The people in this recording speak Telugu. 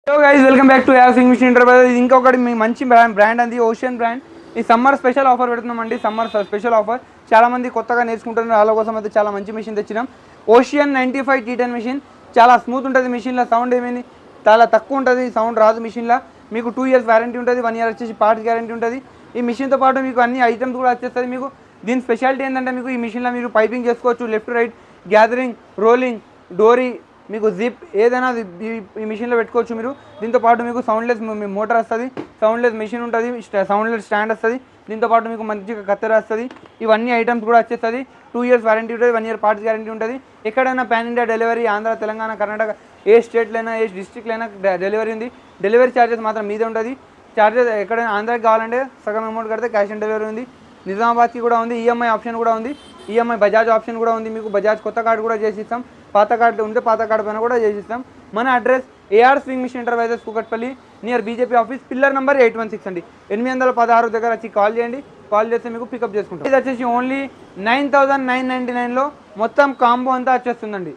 So guys welcome back to ace sewing machine interview. ఇది ఇంకొకటి మీ మంచి బ్రాండ్ అంది ఓషియన్ బ్రాండ్. ఈ సమ్మర్ స్పెషల్ ఆఫర్ పెడుతున్నామండి. సమ్మర్ స్పెషల్ ఆఫర్ చాలామంది కొత్తగా నేర్చుకుంటున్నారు, వాళ్ళ కోసం అయితే చాలా మంచి మిషన్ తెచ్చినాం. ఓషియన్ 95 T10 మిషన్ చాలా స్మూత్ ఉంటుంది. మిషన్లో సౌండ్ ఏమైంది చాలా తక్కువ ఉంటుంది, సౌండ్ రాదు మిషన్లో. మీకు 2 years వారంటీ ఉంటుంది, 1 year వచ్చేసి పార్ట్స్ గ్యారంటీ ఉంటుంది. ఈ మిషన్తో పాటు మీకు అన్ని ఐటమ్స్ కూడా వచ్చేస్తుంది. మీకు దీని స్పెషాలిటీ ఏంటంటే మీకు ఈ మిషన్లో మీరు పైపింగ్ చేసుకోవచ్చు, లెఫ్ట్ రైట్ గ్యాదరింగ్, రోలింగ్, డోరీ, మీకు జిప్ ఏదైనా ఈ మిషన్లో పెట్టుకోవచ్చు మీరు. దీంతో పాటు మీకు సౌండ్లెస్ మోటార్ వస్తుంది, సౌండ్లెస్ మిషన్ ఉంటుంది, సౌండ్లెస్ స్టాండ్ వస్తుంది. దీంతో పాటు మీకు మంచిగా కత్తెర వస్తుంది. ఇవన్నీ ఐటమ్స్ కూడా వచ్చేస్తుంది. 2 years వారంటీ ఉంటుంది, 1 year పార్ట్స్ గ్యారంటీ ఉంటుంది. ఎక్కడైనా pan India delivery, Andhra, Telangana, Karnataka ఏ స్టేట్లైనా ఏ డిస్ట్రిక్ట్లైనా డెలివరీ ఉంది. డెలివరీ ఛార్జెస్ మాత్రం మీదే ఉంటుంది. ఛార్జెస్ ఎక్కడైనా ఆంధ్రాకి కావాలంటే సగం అమౌంట్ కడితే క్యాష్ ఆన్ డెలివరీ ఉంది. నిజామాబాద్కి కూడా ఉంది, ఈఎంఐ ఆప్షన్ కూడా ఉంది. ఈఎంఐ బజాజ్ ఆప్షన్ కూడా ఉంది. మీకు బజాజ్ కొత్త కార్డు కూడా చేసిస్తాం, పాత కార్డు ఉంటే పాత కార్డు పైన కూడా చేసిస్తాం. మన address AR sewing machine enterprises Kukatpally near BJP office, pillar number 816 అండి. 816 దగ్గర వచ్చి కాల్ చేయండి. కాల్ చేస్తే మీకు పికప్ చేసుకుంటాం. ఇది వచ్చేసి ఓన్లీ 9,999లో మొత్తం కాంబో అంతా వచ్చేస్తుందండి.